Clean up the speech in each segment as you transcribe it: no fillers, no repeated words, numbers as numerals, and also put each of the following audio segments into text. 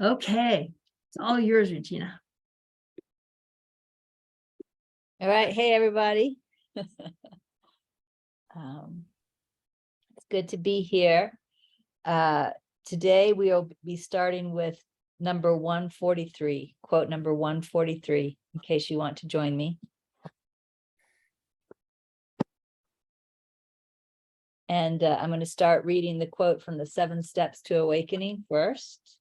Okay, it's all yours, Regina. All right. Hey, everybody. It's good to be here. Today, we'll be starting with number 143, quote number 143, in case you want to join me. And I'm going to start reading the quote from the 7 Steps to Awakening first.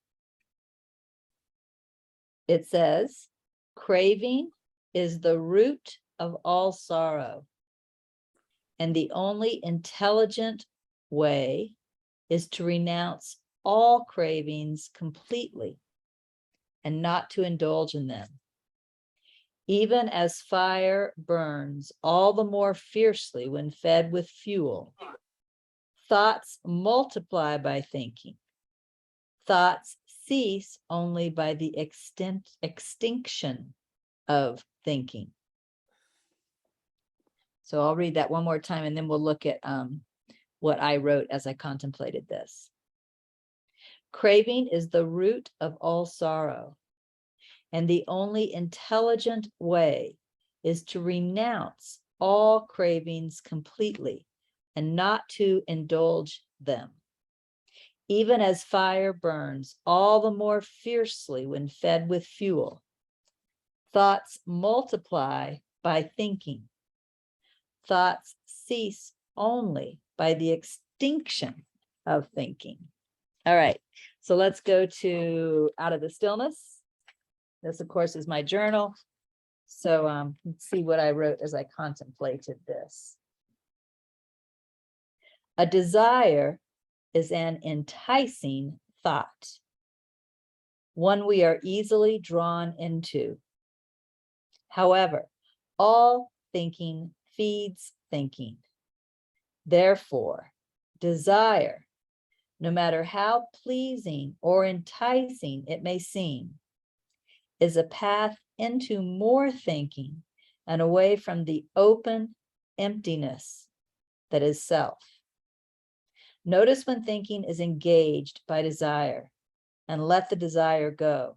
It says, "Craving is the root of all sorrow, and the only intelligent way is to renounce all cravings completely and not to indulge in them. Even as fire burns all the more fiercely when fed with fuel, thoughts multiply by thinking. Thoughts cease only by the extinction of thinking." So I'll read that one more time, and then we'll look at what I wrote as I contemplated this. Craving is the root of all sorrow, and the only intelligent way is to renounce all cravings completely and not to indulge them. Even as fire burns all the more fiercely when fed with fuel, thoughts multiply by thinking. Thoughts cease only by the extinction of thinking. All right, so let's go to Out of the Stillness. This, of course, is my journal. So let's see what I wrote as I contemplated this. A desire is an enticing thought, one we are easily drawn into. However, all thinking feeds thinking. Therefore, desire, no matter how pleasing or enticing it may seem, is a path into more thinking and away from the open emptiness that is self. Notice when thinking is engaged by desire and let the desire go.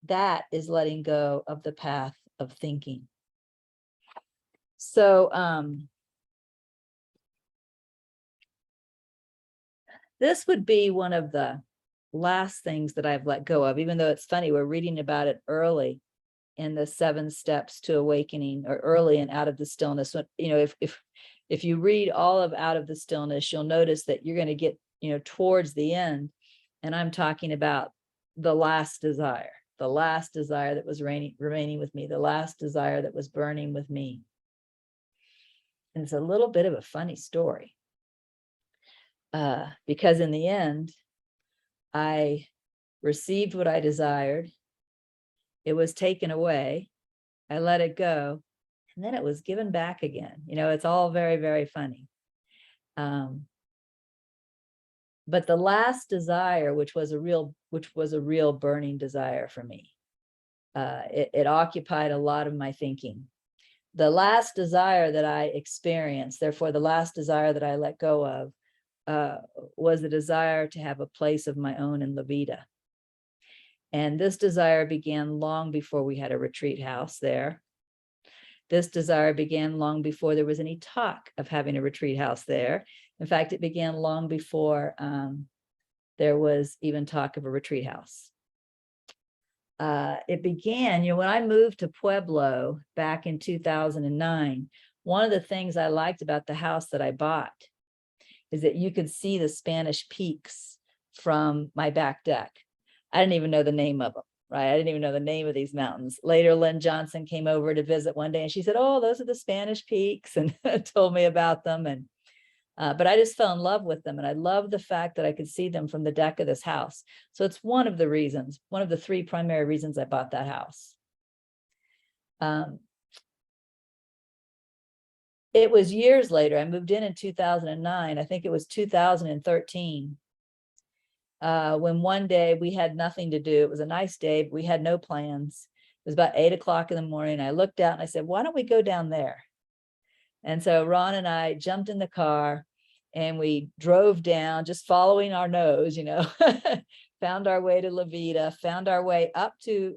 That is letting go of the path of thinking. So this would be one of the last things that I've let go of, even though it's funny, we're reading about it early in the 7 Steps to Awakening, or early and Out of the Stillness. You know, if you read all of Out of the Stillness, you'll notice that you're going to get, towards the end, and I'm talking about the last desire that was remaining with me, the last desire that was burning with me. And it's a little bit of a funny story, because in the end, I received what I desired. It was taken away. I let it go, and then it was given back again. It's all very, very funny. But the last desire, which was a real burning desire for me, it occupied a lot of my thinking. The last desire that I experienced, therefore the last desire that I let go of, was the desire to have a place of my own in La Vida. And this desire began long before we had a retreat house there. This desire began long before there was any talk of having a retreat house there. In fact, it began long before there was even talk of a retreat house. It began, when I moved to Pueblo back in 2009, one of the things I liked about the house that I bought is that you could see the Spanish peaks from my back deck. I didn't even know the name of them, right? I didn't even know the name of these mountains. Later, Lynn Johnson came over to visit one day, and she said, "Oh, those are the Spanish peaks," and told me about them. And but I just fell in love with them, and I love the fact that I could see them from the deck of this house. So it's one of the reasons, one of the 3 primary reasons I bought that house. It was years later. I moved in 2009. I think it was 2013. When one day we had nothing to do. It was a nice day, but we had no plans. It was about 8 o'clock in the morning. I looked out and I said, "Why don't we go down there?" And so Ron and I jumped in the car and we drove down, just following our nose, found our way to La Vida, found our way up to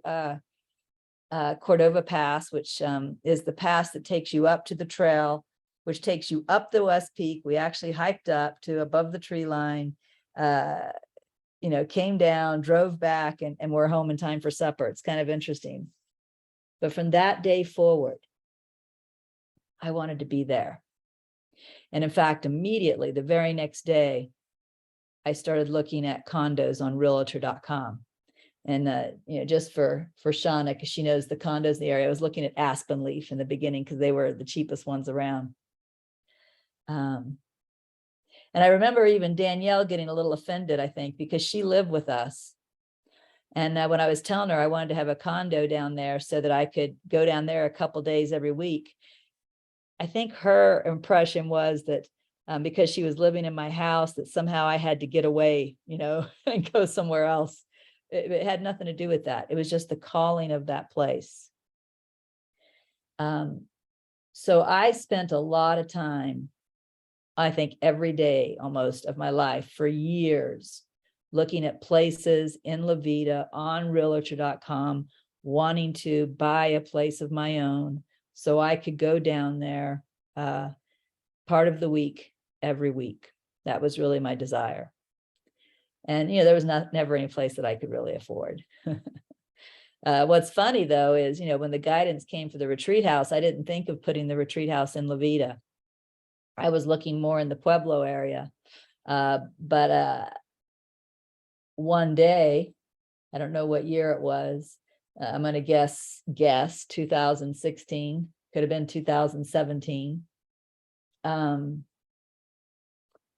Cordova Pass, which is the pass that takes you up to the trail, which takes you up the West Peak. We actually hiked up to above the tree line, came down, drove back, and we're home in time for supper. It's kind of interesting. But from that day forward, I wanted to be there. And in fact, immediately the very next day, I started looking at condos on realtor.com. And, just for Shauna, because she knows the condos in the area, I was looking at Aspen Leaf in the beginning because they were the cheapest ones around. And I remember even Danielle getting a little offended, I think, because she lived with us. And when I was telling her I wanted to have a condo down there so that I could go down there a couple days every week, I think her impression was that because she was living in my house, that somehow I had to get away, and go somewhere else. It had nothing to do with that. It was just the calling of that place. So I spent a lot of time, I think every day almost of my life for years, looking at places in La Vida on realtor.com, wanting to buy a place of my own so I could go down there part of the week, every week. That was really my desire. And, there was never any place that I could really afford. What's funny, though, is, when the guidance came for the retreat house, I didn't think of putting the retreat house in La Vida. I was looking more in the Pueblo area. But one day, I don't know what year it was. I'm going to guess 2016, could have been 2017.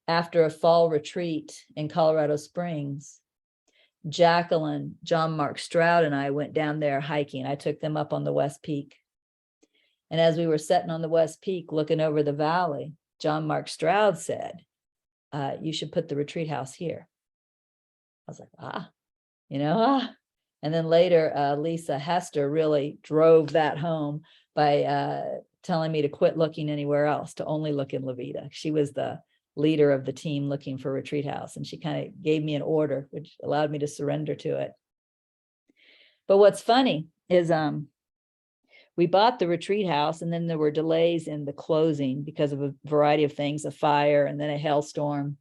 After a fall retreat in Colorado Springs, Jacqueline, John Mark Stroud, and I went down there hiking. I took them up on the West Peak. And as we were sitting on the West Peak looking over the valley, John Mark Stroud said, you should put the retreat house here. I was like, And then later, Lisa Hester really drove that home by telling me to quit looking anywhere else, to only look in La Vida. She was the leader of the team looking for retreat house, and she kind of gave me an order, which allowed me to surrender to it. But what's funny is we bought the retreat house, and then there were delays in the closing because of a variety of things, a fire and then a hailstorm.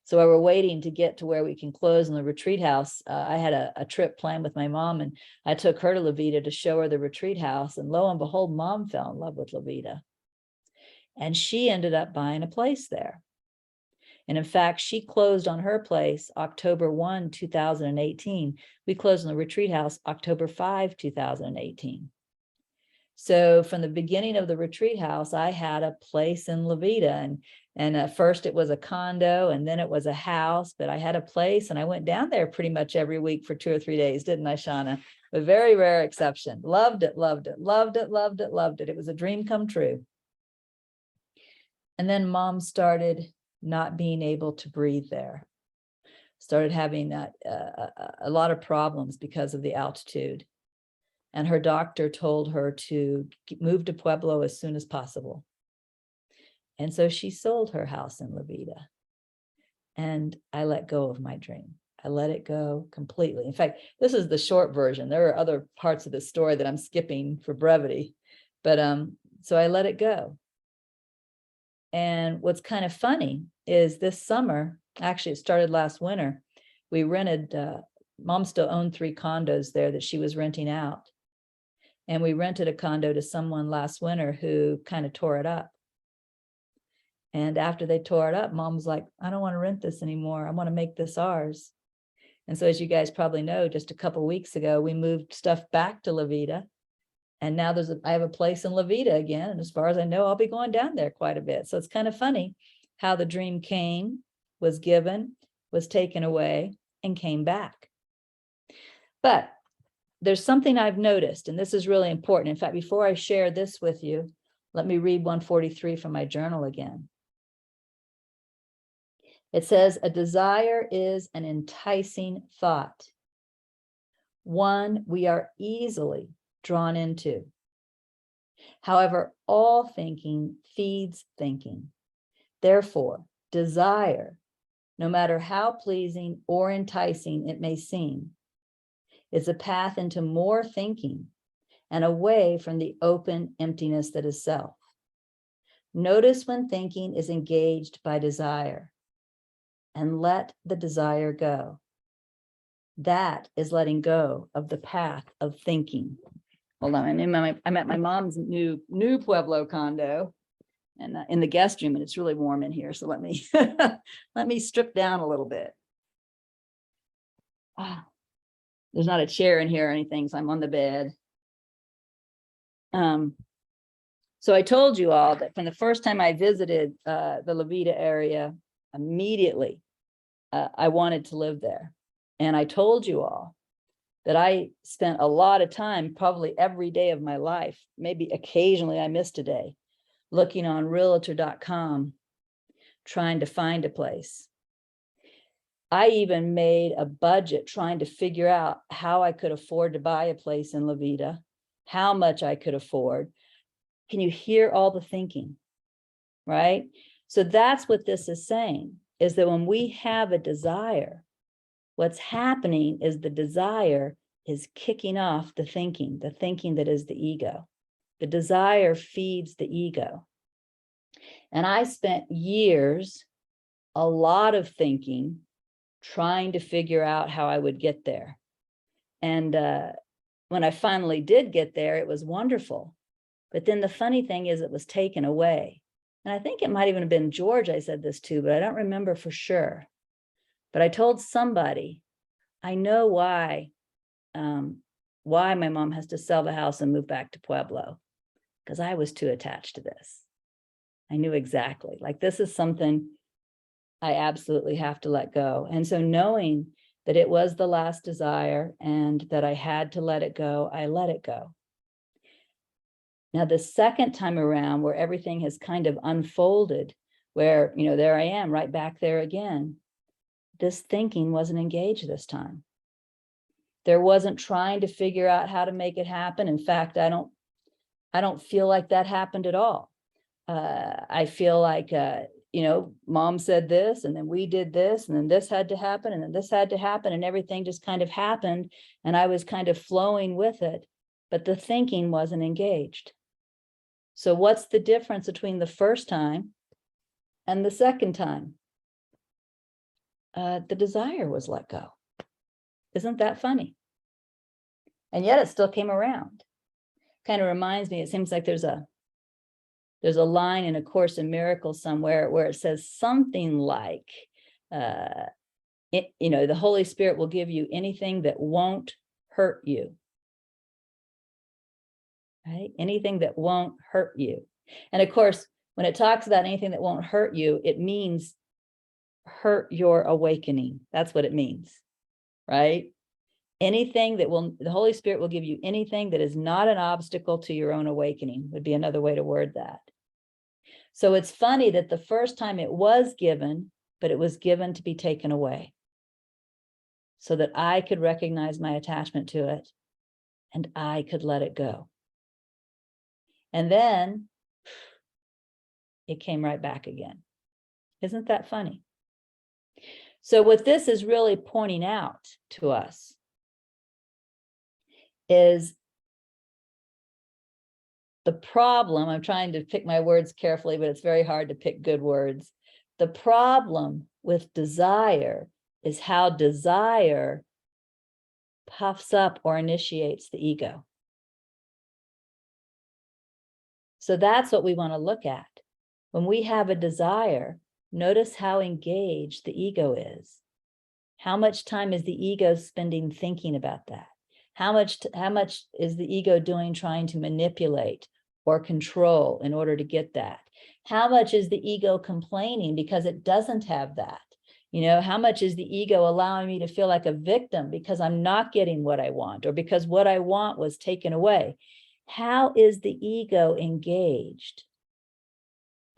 So we were waiting to get to where we can close in the retreat house. I had a trip planned with my mom, and I took her to La Vida to show her the retreat house. And lo and behold, Mom fell in love with La Vida. And she ended up buying a place there. And in fact, she closed on her place October 1, 2018. We closed on the retreat house October 5, 2018. So from the beginning of the retreat house, I had a place in La Vida, and at first it was a condo, and then it was a house, but I had a place, and I went down there pretty much every week for 2 or 3 days, didn't I, Shauna? A very rare exception. Loved it, loved it, loved it, loved it, loved it. It was a dream come true. And then Mom started not being able to breathe there. Started having a lot of problems because of the altitude. And her doctor told her to move to Pueblo as soon as possible. And so she sold her house in La Vida. And I let go of my dream. I let it go completely. In fact, this is the short version. There are other parts of the story that I'm skipping for brevity. But so I let it go. And what's kind of funny is this summer, actually it started last winter, we rented, Mom still owned 3 condos there that she was renting out. And we rented a condo to someone last winter who kind of tore it up. And after they tore it up, Mom was like, I don't want to rent this anymore. I want to make this ours. And so as you guys probably know, just a couple of weeks ago, we moved stuff back to La Vida. And now I have a place in La Vida again. And as far as I know, I'll be going down there quite a bit. So it's kind of funny how the dream came, was given, was taken away, and came back. But there's something I've noticed, and this is really important. In fact, before I share this with you, let me read 143 from my journal again. It says, a desire is an enticing thought, one we are easily drawn into. However, all thinking feeds thinking. Therefore, desire no matter how pleasing or enticing it may seem, is a path into more thinking and away from the open emptiness that is self. Notice when thinking is engaged by desire and let the desire go. That is letting go of the path of thinking. Hold on, I'm at my mom's new Pueblo condo and in the guest room, and it's really warm in here. So let me let me strip down a little bit. There's not a chair in here or anything, so I'm on the bed. So I told you all that from the first time I visited the La Vida area, immediately I wanted to live there. And I told you all that I spent a lot of time, probably every day of my life, maybe occasionally I missed a day, looking on realtor.com, trying to find a place. I even made a budget trying to figure out how I could afford to buy a place in La Vida, how much I could afford. Can you hear all the thinking, right? So that's what this is saying, is that when we have a desire, what's happening is the desire is kicking off the thinking that is the ego. The desire feeds the ego. And I spent years, a lot of thinking, trying to figure out how I would get there. And when I finally did get there, it was wonderful. But then the funny thing is it was taken away. And I think it might even have been George I said this to, but I don't remember for sure. But I told somebody, I know why my mom has to sell the house and move back to Pueblo, because I was too attached to this. I knew exactly, like, this is something I absolutely have to let go. And so knowing that it was the last desire and that I had to let it go, I let it go. Now, the second time around, where everything has kind of unfolded, where, there I am right back there again, this thinking wasn't engaged this time. There wasn't trying to figure out how to make it happen. In fact, I don't feel like that happened at all. I feel like, mom said this, and then we did this, and then this had to happen, and then this had to happen, and everything just kind of happened, and I was kind of flowing with it, but the thinking wasn't engaged. So what's the difference between the first time and the second time? The desire was let go. Isn't that funny? And yet it still came around. Kind of reminds me, it seems like there's a line in A Course in Miracles somewhere where it says something like, the Holy Spirit will give you anything that won't hurt you. Right? Anything that won't hurt you. And of course, when it talks about anything that won't hurt you, it means hurt your awakening. That's what it means, right? Anything that the Holy Spirit will give you anything that is not an obstacle to your own awakening, would be another way to word that. So it's funny that the first time it was given, but it was given to be taken away so that I could recognize my attachment to it and I could let it go. And then it came right back again. Isn't that funny? So what this is really pointing out to us is the problem. I'm trying to pick my words carefully, but it's very hard to pick good words. The problem with desire is how desire puffs up or initiates the ego. So that's what we want to look at. When we have a desire, notice how engaged the ego is. How much time is the ego spending thinking about that? How much is the ego doing trying to manipulate or control in order to get that? How much is the ego complaining because it doesn't have that? How much is the ego allowing me to feel like a victim because I'm not getting what I want, or because what I want was taken away? How is the ego engaged?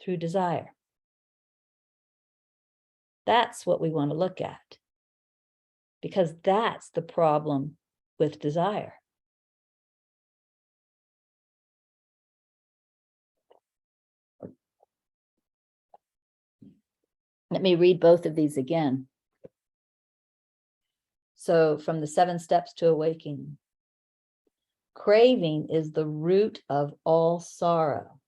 Through desire. That's what we want to look at, because that's the problem with desire. Let me read both of these again. So from the 7 steps to awakening. Craving is the root of all sorrow.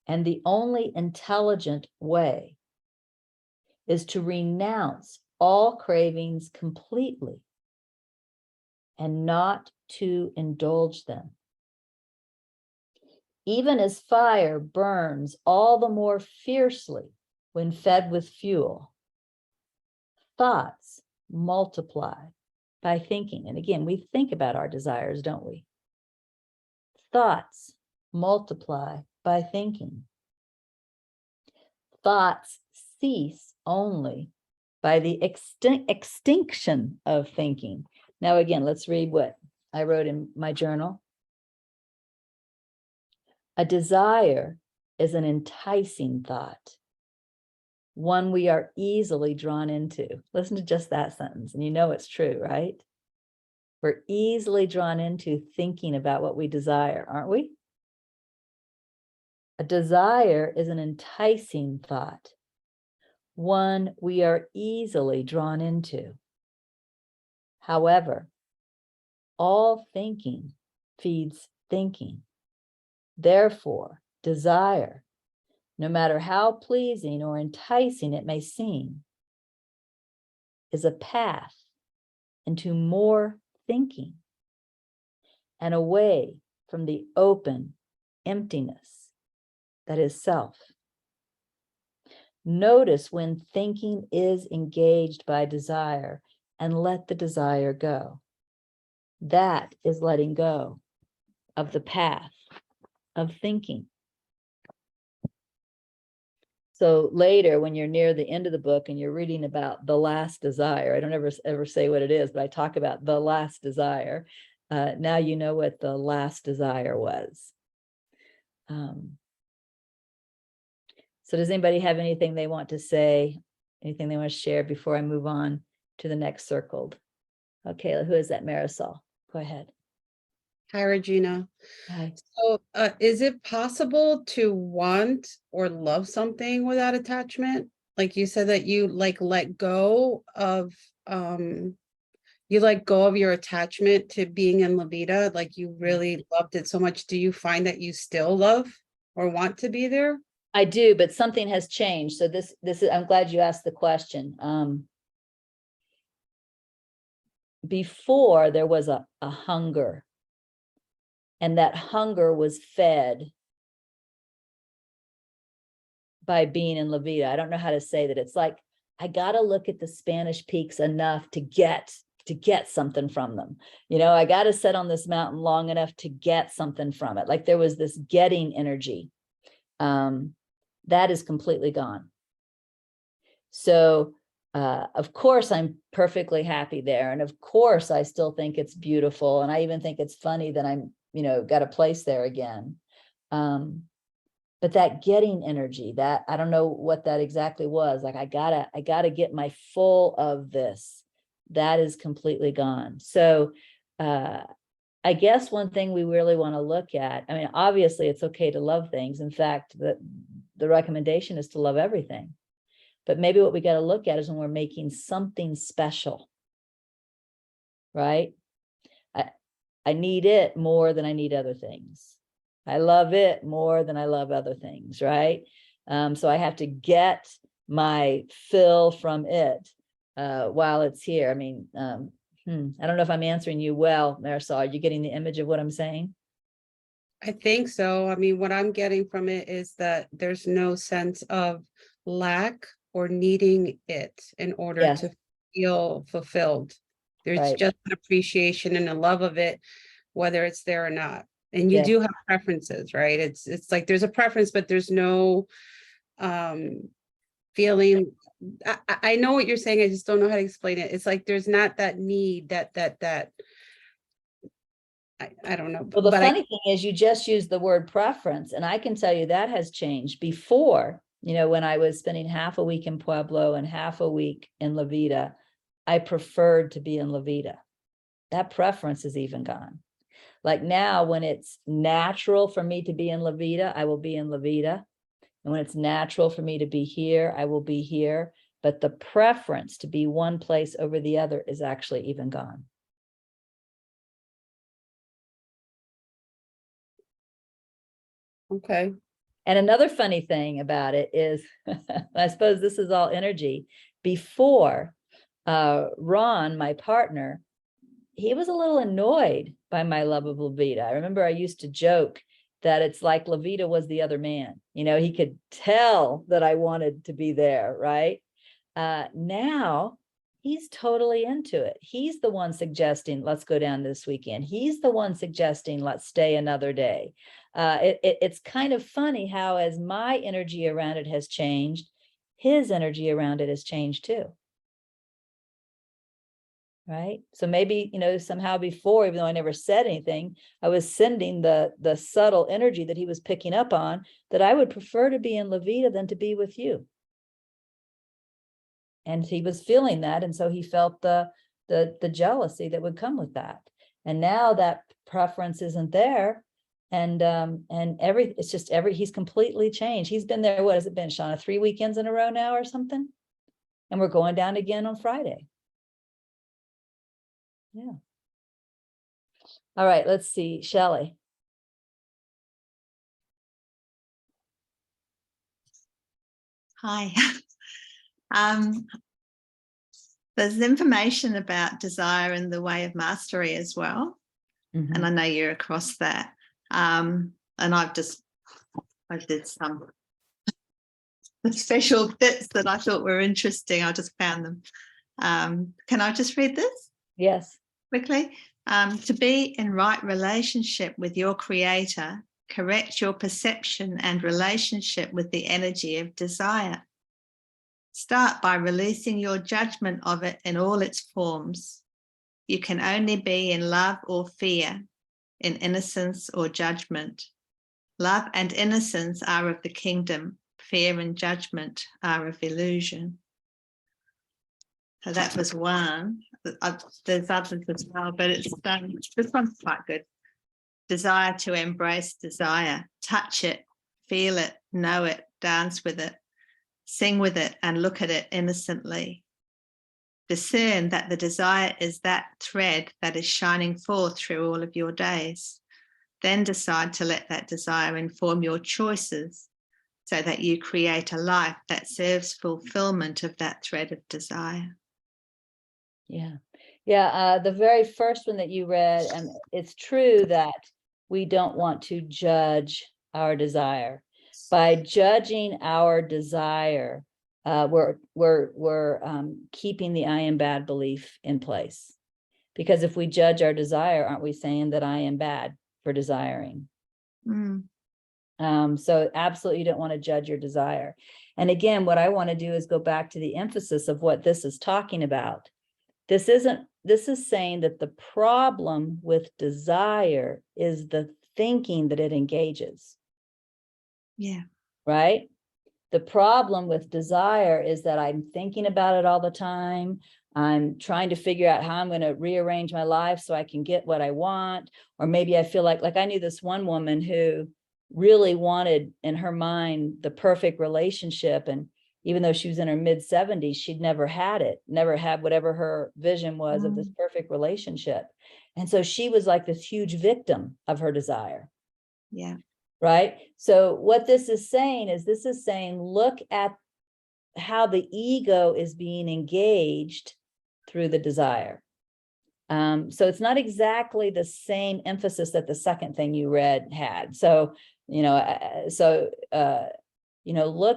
And the only intelligent way is to renounce all cravings completely and not to indulge them. Even as fire burns all the more fiercely when fed with fuel, thoughts multiply by thinking. And again, we think about our desires, don't we? Thoughts multiply by thinking. Thoughts cease only by the extinction of thinking. Now, again, let's read what I wrote in my journal. A desire is an enticing thought, one we are easily drawn into. Listen to just that sentence, and you know it's true, right? We're easily drawn into thinking about what we desire, aren't we? A desire is an enticing thought, one we are easily drawn into. However, all thinking feeds thinking. Therefore, desire, no matter how pleasing or enticing it may seem, is a path into more thinking and away from the open emptiness that is self. Notice when thinking is engaged by desire and let the desire go. That is letting go of the path of thinking. So later, when you're near the end of the book and you're reading about the last desire, I don't ever say what it is, but I talk about the last desire. Now you know what the last desire was. So does anybody have anything they want to say, anything they want to share before I move on to the next circled? Okay, who is that? Marisol, go ahead. Hi, Regina. Hi. So, is it possible to want or love something without attachment? Like you said that you let go of, you let go of your attachment to being in La Vida, like you really loved it so much. Do you find that you still love or want to be there? I do, but something has changed. So this is, I'm glad you asked the question. Before there was a hunger, and that hunger was fed by being in La Vida. I don't know how to say that. It's like, I got to look at the Spanish peaks enough to get something from them. You know, I got to sit on this mountain long enough to get something from it. Like there was this getting energy. That is completely gone. So, of course, I'm perfectly happy there. And of course, I still think it's beautiful. And I even think it's funny that I'm, got a place there again. But that getting energy, that I don't know what that exactly was. Like I gotta get my full of this. That is completely gone. So I guess one thing we really want to look at, I mean, obviously it's okay to love things. In fact, the recommendation is to love everything. But maybe what we got to look at is when we're making something special, right? I need it more than I need other things. I love it more than I love other things, right? So I have to get my fill from it while it's here. I mean, I don't know if I'm answering you well, Marisol. Are you getting the image of what I'm saying? I think so. I mean, what I'm getting from it is that there's no sense of lack or needing it in order to feel fulfilled. There's just an appreciation and a love of it, whether it's there or not. And you do have preferences, right? It's like there's a preference, but there's no feeling. I know what you're saying. I just don't know how to explain it. It's like there's not that need that I don't know. Well, the funny thing is you just used the word preference, and I can tell you that has changed. Before, when I was spending half a week in Pueblo and half a week in La Vida, I preferred to be in La Vida. That preference is even gone. Like now, when it's natural for me to be in La Vida, I will be in La Vida. And when it's natural for me to be here, I will be here. But the preference to be one place over the other is actually even gone. Okay. And another funny thing about it is, I suppose this is all energy. Before, Ron, my partner, he was a little annoyed by my love of Levita. I remember I used to joke that it's like Levita was the other man. You know, he could tell that I wanted to be there, right? Now he's totally into it. He's the one suggesting, let's go down this weekend. He's the one suggesting, let's stay another day. It's kind of funny how, as my energy around it has changed, his energy around it has changed too. Right? So maybe, you know, somehow before, even though I never said anything, I was sending the subtle energy that he was picking up on, that I would prefer to be in Levita than to be with you. And he was feeling that, and so he felt the jealousy that would come with that. And now that preference isn't there, and he's completely changed. He's been there, what has it been, Shauna, 3 weekends in a row now or something? And we're going down again on Friday. Yeah. All right, let's see, Shelley. Hi. There's information about desire in the way of mastery as well. Mhm. And I know you're across that. And I did some special bits that I thought were interesting. I just found them. Can I just read this? Yes. Quickly? To be in right relationship with your creator, correct your perception and relationship with the energy of desire. Start by releasing your judgment of it in all its forms. You can only be in love or fear, in innocence or judgment. Love and innocence are of the kingdom. Fear and judgment are of illusion. So that was one. There's others as well, but this one's quite good. Desire to embrace desire. Touch it, feel it, know it, dance with it. Sing with it and look at it innocently. Discern that the desire is that thread that is shining forth through all of your days. Then decide to let that desire inform your choices so that you create a life that serves fulfillment of that thread of desire. Yeah. Yeah. The very first one that you read, and it's true that we don't want to judge our desire. By judging our desire, we're keeping the I am bad belief in place. Because if we judge our desire, aren't we saying that I am bad for desiring? So absolutely, you don't want to judge your desire. And again, what I want to do is go back to the emphasis of what this is talking about. This is saying that the problem with desire is the thinking that it engages. Yeah. Right? The problem with desire is that I'm thinking about it all the time. I'm trying to figure out how I'm going to rearrange my life so I can get what I want. Or maybe I feel like I knew this one woman who really wanted in her mind the perfect relationship. And even though she was in her mid-70s, she'd never had it, never had whatever her vision was of this perfect relationship. And so she was like this huge victim of her desire. Yeah. Right. So what this is saying, look at how the ego is being engaged through the desire. So it's not exactly the same emphasis that the second thing you read had. So, look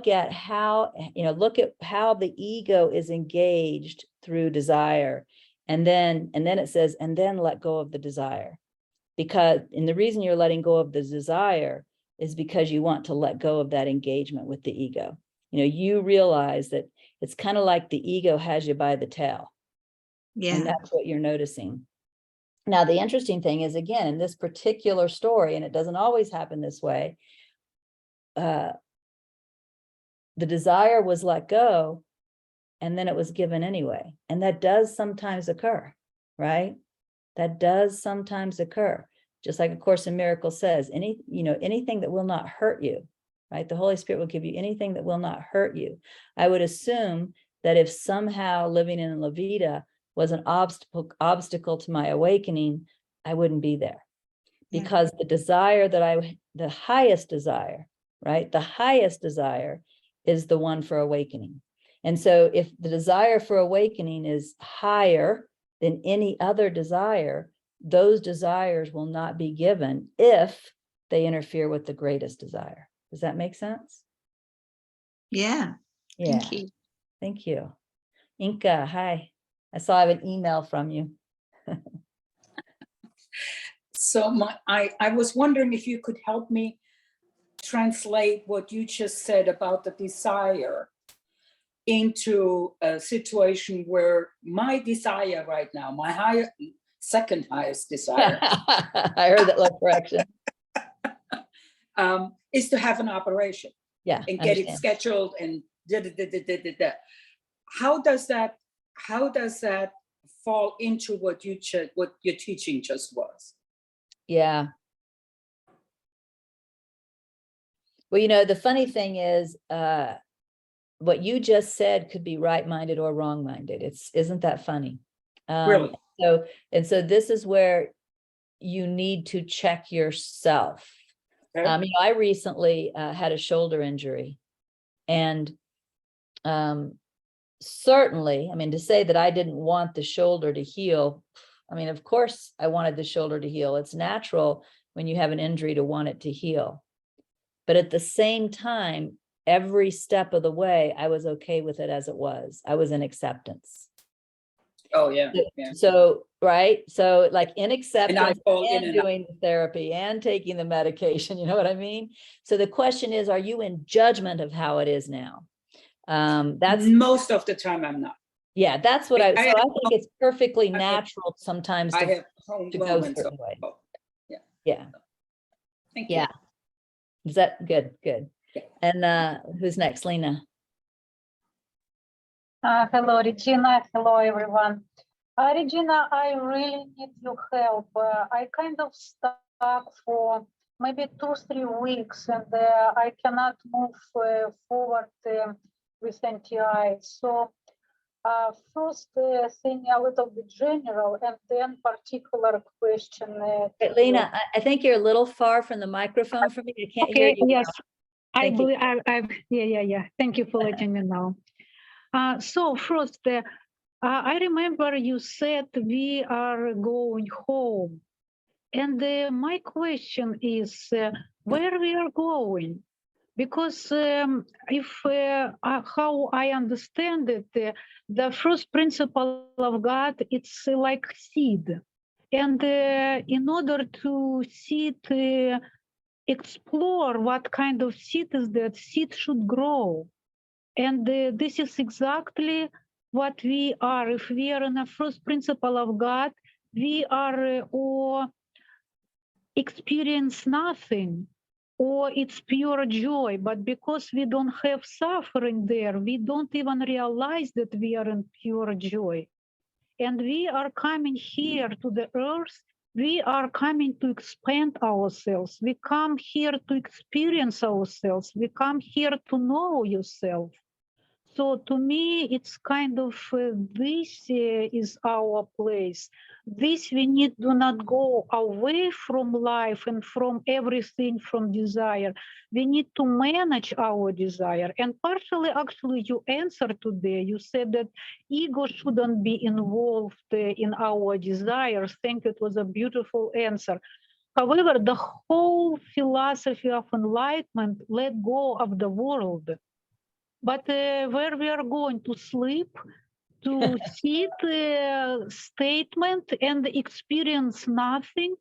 at how, the ego is engaged through desire. And then it says, and then let go of the desire. And the reason you're letting go of the desire is because you want to let go of that engagement with the ego. You realize that it's kind of like the ego has you by the tail. Yeah. And that's what you're noticing. Now, the interesting thing is, again, in this particular story, and it doesn't always happen this way, the desire was let go and then it was given anyway. And that does sometimes occur, right? That does sometimes occur. Just like A Course in Miracles says, anything that will not hurt you, right? The Holy Spirit will give you anything that will not hurt you. I would assume that if somehow living in Levita was an obstacle to my awakening, I wouldn't be there. Yeah. Because the desire that the highest desire, right? The highest desire is the one for awakening. And so if the desire for awakening is higher than any other desire, those desires will not be given if they interfere with the greatest desire. Does that make sense? Yeah. Yeah. Thank you. Thank you. Inka, hi. I saw I have an email from you. So I was wondering if you could help me translate what you just said about the desire into a situation where my desire right now, my second highest desire, I heard that love correction. is to have an operation. Yeah. And get it understand. scheduled and How does that fall into what your teaching just was? Yeah. Well, the funny thing is, what you just said could be right-minded or wrong-minded. Isn't that funny? Really? So this is where you need to check yourself. Okay. I recently had a shoulder injury, and certainly, to say that I didn't want the shoulder to heal, of course I wanted the shoulder to heal. It's natural when you have an injury to want it to heal. But at the same time, every step of the way, I was okay with it as it was. I was in acceptance. Oh, yeah. So, right. So like in acceptance And I fall in and and out. doing the therapy and taking the medication, you know what I mean? So the question is, are you in judgment of how it is now? That's most of the time I'm not. yeah, that's what I think it's perfectly I have- natural sometimes I to have home go moments. certain way. Yeah. Yeah. Thank you. Yeah. Is that good? Good. Yeah. And who's next? Lena. Hello, Regina. Hello, everyone. Regina, I really need your help. I kind of stuck for maybe 2-3 weeks, and I cannot move forward with NTI. So first thing a little bit general, and then particular question. Hey, Lena, I think you're a little far from the microphone for me. I can't hear Okay, you. yes. I Thank you. believe yeah. Thank you for letting me know. So first, I remember you said we are going home. And my question is where we are going? Because how I understand it, the first principle of God, it's like seed. And in order to seed, explore what kind of seed is that, seed should grow. And this is exactly what we are. If we are in the first principle of God, we are or experience nothing, or it's pure joy. But because we don't have suffering there, we don't even realize that we are in pure joy. And we are coming here to the earth. We are coming to expand ourselves. We come here to experience ourselves. We come here to know yourself. So to me, it's kind of this is our place. This we do not go away from life and from everything, from desire. We need to manage our desire. And partially, actually, you answered today. You said that ego shouldn't be involved in our desires. Thank you. It was a beautiful answer. However, the whole philosophy of enlightenment, let go of the world. But where we are going to sleep, to sit statement and experience nothing.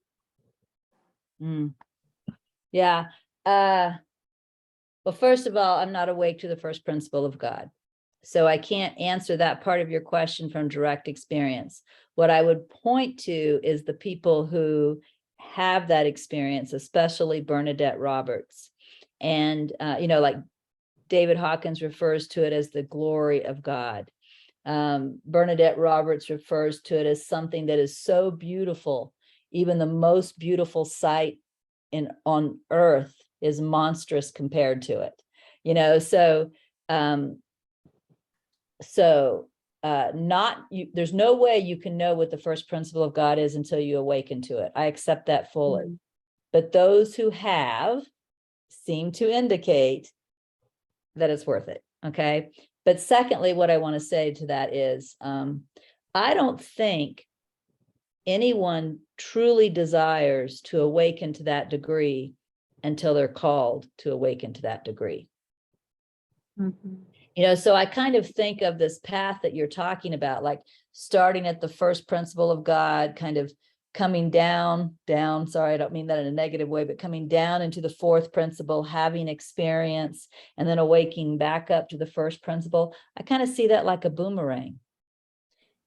Yeah. Well, first of all, I'm not awake to the first principle of God. So I can't answer that part of your question from direct experience. What I would point to is the people who have that experience, especially Bernadette Roberts. And, like David Hawkins refers to it as the glory of God. Bernadette Roberts refers to it as something that is so beautiful, even the most beautiful sight on earth is monstrous compared to it. You know, so there's no way you can know what the first principle of God is until you awaken to it. I accept that fully. But those who have seem to indicate that it's worth it. Okay. But secondly, what I want to say to that is, I don't think anyone truly desires to awaken to that degree until they're called to awaken to that degree. You know, so I kind of think of this path that you're talking about, like starting at the first principle of God, kind of coming down, sorry, I don't mean that in a negative way, but coming down into the fourth principle, having experience, and then awaking back up to the first principle. I kind of see that like a boomerang.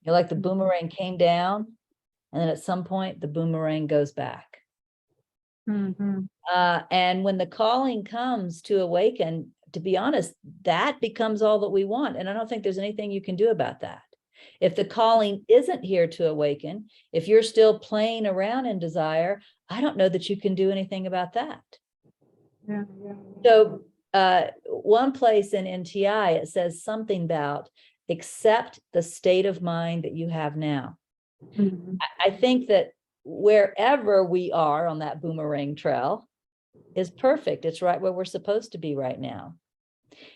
You know, like the boomerang came down, and then at some point the boomerang goes back. And when the calling comes to awaken, to be honest, that becomes all that we want. And I don't think there's anything you can do about that. If the calling isn't here to awaken, if you're still playing around in desire, I don't know that you can do anything about that. So one place in NTI, it says something about accept the state of mind that you have now. I think that wherever we are on that boomerang trail is perfect. It's right where we're supposed to be right now.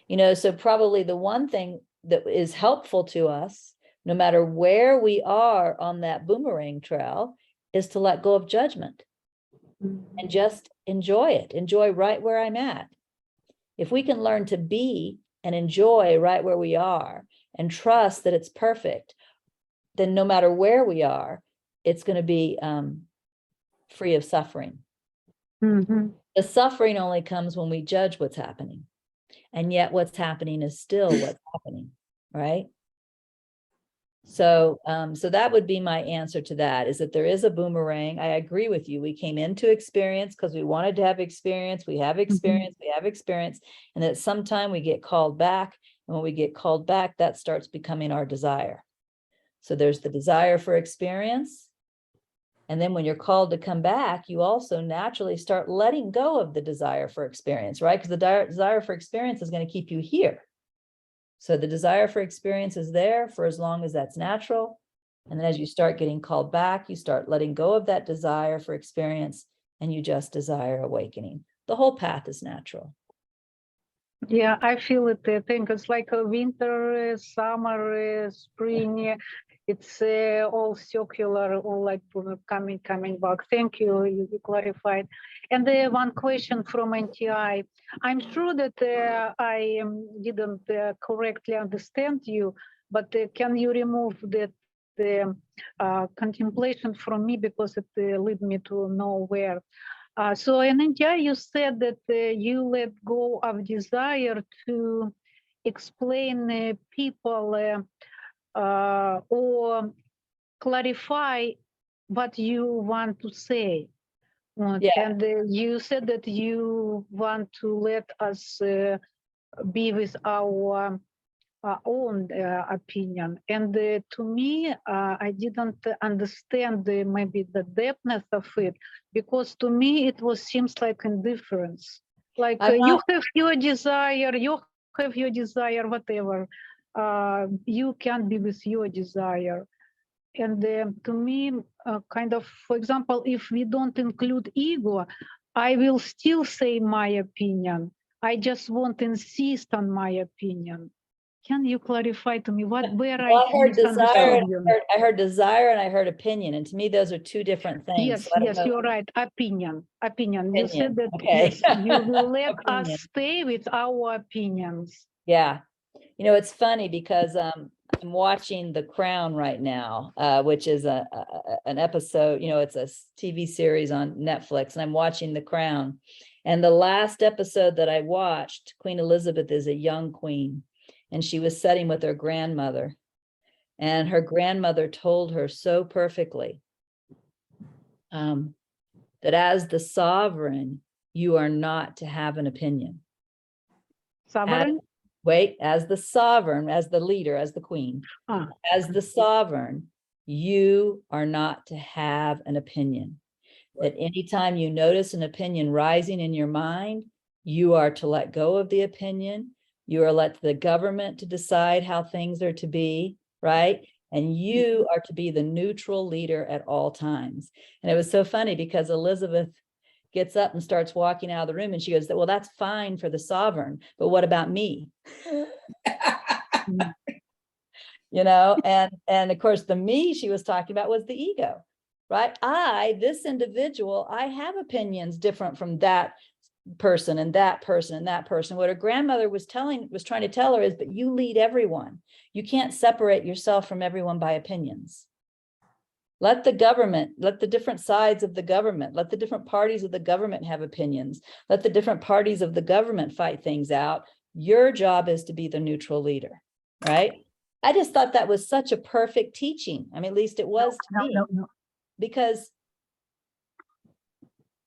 You know, so probably the one thing that is helpful to us, no matter where we are on that boomerang trail, is to let go of judgment and just enjoy it. Enjoy right where I'm at. If we can learn to be and enjoy right where we are and trust that it's perfect, then no matter where we are, it's going to be free of suffering. The suffering only comes when we judge what's happening. And yet what's happening is still what's happening, right? So, so that would be my answer to that, is that there is a boomerang. I agree with you. We came into experience because we wanted to have experience. We have experience, we have experience. And at some time we get called back. And when we get called back, that starts becoming our desire. So there's the desire for experience. And then when you're called to come back, you also naturally start letting go of the desire for experience, right? Because the desire for experience is going to keep you here. So the desire for experience is there for as long as that's natural. And then as you start getting called back, you start letting go of that desire for experience and you just desire awakening. The whole path is natural. Yeah, I feel it. I think it's like a winter, summer, spring. It's all circular, all like coming back. Thank you. You clarified. And one question from NTI. I'm sure that I didn't correctly understand you, but can you remove that contemplation from me, because it lead me to nowhere. So in India, you said that you let go of desire to explain people or clarify what you want to say. Yeah. And you said that you want to let us be with our own opinion. And to me, I didn't understand maybe the depthness of it, because to me it seems like indifference. Like you have your desire, whatever. You can be with your desire. And to me, kind of, for example, if we don't include ego, I will still say my opinion. I just won't insist on my opinion. Can you clarify to me where I heard desire? you? I heard desire and I heard opinion, and to me those are two different things. Yes, so yes, you're right. Opinion. You said that okay. yes, you will let us stay with our opinions. Yeah, you know, it's funny because I'm watching The Crown right now, which is an episode. You know, it's a TV series on Netflix, and I'm watching The Crown. And the last episode that I watched, Queen Elizabeth is a young queen. And she was sitting with her grandmother, and her grandmother told her so perfectly that as the sovereign, you are not to have an opinion. Sovereign? As the sovereign, as the leader, as the queen, as the sovereign, you are not to have an opinion. That anytime you notice an opinion rising in your mind, You are to let go of the opinion. You are let the government to decide how things are to be, right? And you are to be the neutral leader at all times. And it was so funny because Elizabeth gets up and starts walking out of the room and she goes, well, that's fine for the sovereign, but what about me? You know, and of course the me she was talking about was the ego, right? This individual, I have opinions different from that person and that person and that person. What her grandmother was trying to tell her is, but you lead everyone. You can't separate yourself from everyone by opinions. Let the government, let the different sides of the government, let the different parties of the government have opinions. Let the different parties of the government fight things out. Your job is to be the neutral leader, right? I just thought that was such a perfect teaching. I mean, at least it was to me, because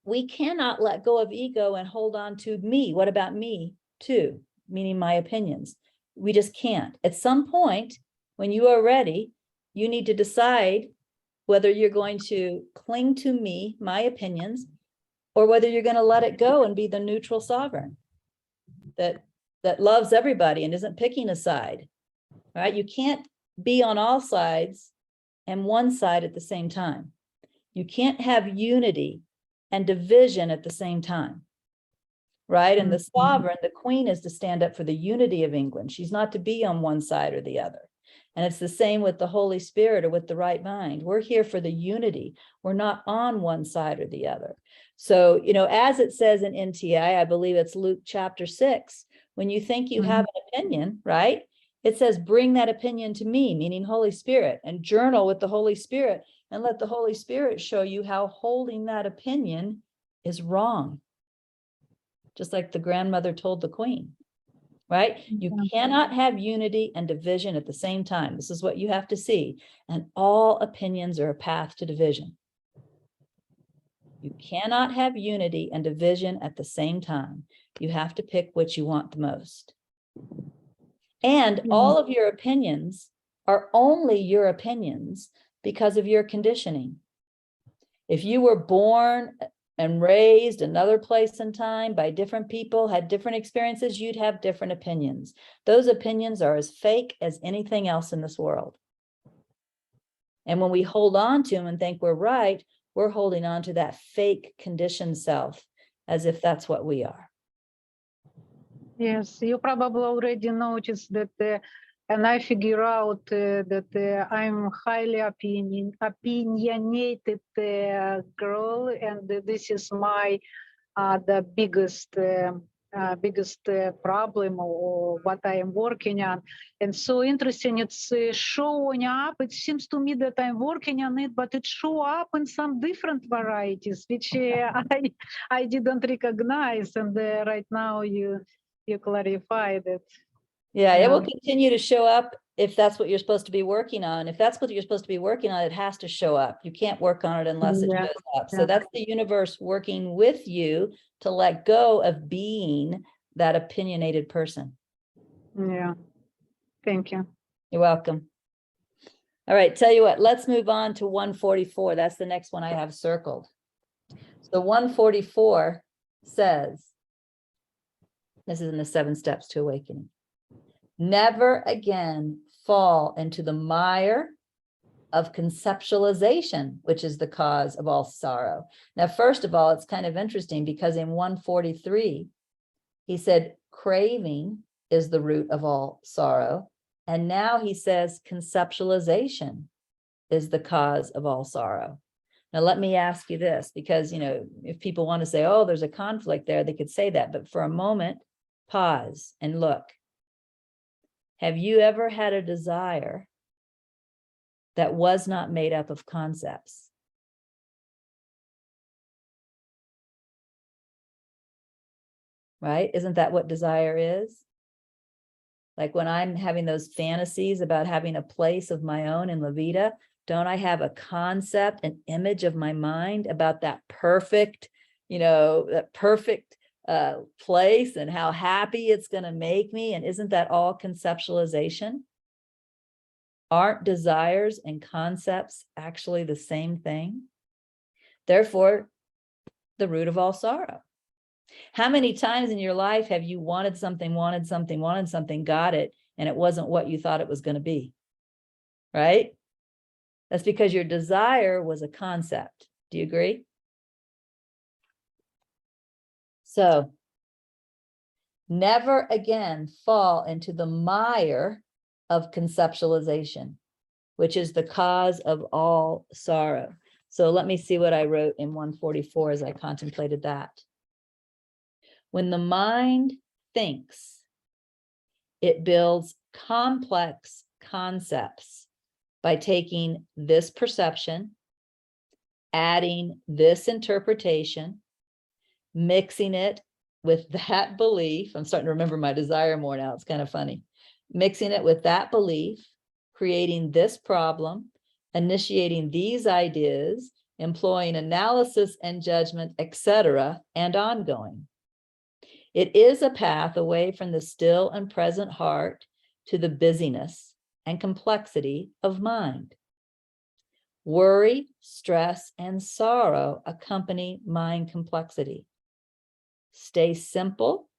we cannot let go of ego and hold on to me. What about me too? Meaning my opinions. We just can't. At some point, when you are ready, you need to decide whether you're going to cling to me, my opinions, or whether you're going to let it go and be the neutral sovereign that loves everybody and isn't picking a side, right? You can't be on all sides and one side at the same time. You can't have unity and division at the same time, right? And the sovereign, the queen, is to stand up for the unity of England. She's not to be on one side or the other. And it's the same with the Holy Spirit or with the right mind. We're here for the unity. We're not on one side or the other. So, you know, as it says in NTI, I believe it's Luke chapter 6, when you think you have an opinion, right? It says, bring that opinion to me, meaning Holy Spirit, and journal with the Holy Spirit, and let the Holy Spirit show you how holding that opinion is wrong. Just like the grandmother told the queen, right? You cannot have unity and division at the same time. This is what you have to see. And all opinions are a path to division. You cannot have unity and division at the same time. You have to pick which you want the most. And all of your opinions are only your opinions because of your conditioning. If you were born and raised another place in time by different people, had different experiences, you'd have different opinions. Those opinions are as fake as anything else in this world. And when we hold on to them and think we're right, we're holding on to that fake conditioned self as if that's what we are. Yes, you probably already noticed that, and I figure out that I'm highly opinionated girl, and this is my the biggest problem or what I am working on. And so interesting, it's showing up. It seems to me that I'm working on it, but it show up in some different varieties, which I didn't recognize. And right now you clarified it. Yeah, it will continue to show up if that's what you're supposed to be working on. If that's what you're supposed to be working on, it has to show up. You can't work on it unless it shows up. So that's the universe working with you to let go of being that opinionated person. Yeah, thank you. You're welcome. All right, tell you what, let's move on to 144. That's the next one I have circled. So 144 says, this is in the 7 steps to awakening. Never again fall into the mire of conceptualization, which is the cause of all sorrow. Now, first of all, it's kind of interesting because in 143, he said craving is the root of all sorrow. And now he says conceptualization is the cause of all sorrow. Now, let me ask you this, because, you know, if people want to say, oh, there's a conflict there, they could say that. But for a moment, pause and look. Have you ever had a desire that was not made up of concepts? Right? Isn't that what desire is? Like when I'm having those fantasies about having a place of my own in La Vida, don't I have a concept, an image of my mind about that perfect, you know, that perfect place and how happy it's going to make me? And isn't that all conceptualization? Aren't desires and concepts actually the same thing? Therefore, the root of all sorrow. How many times in your life have you wanted something, got it, and it wasn't what you thought it was going to be? Right? That's because your desire was a concept. Do you agree? So never again fall into the mire of conceptualization, which is the cause of all sorrow. So let me see what I wrote in 144 as I contemplated that. When the mind thinks, it builds complex concepts by taking this perception, adding this interpretation, mixing it with that belief. I'm starting to remember my desire more now. It's kind of funny. Mixing it with that belief, creating this problem, initiating these ideas, employing analysis and judgment, etc., and ongoing. It is a path away from the still and present heart to the busyness and complexity of mind. Worry, stress, and sorrow accompany mind complexity. Stay simple,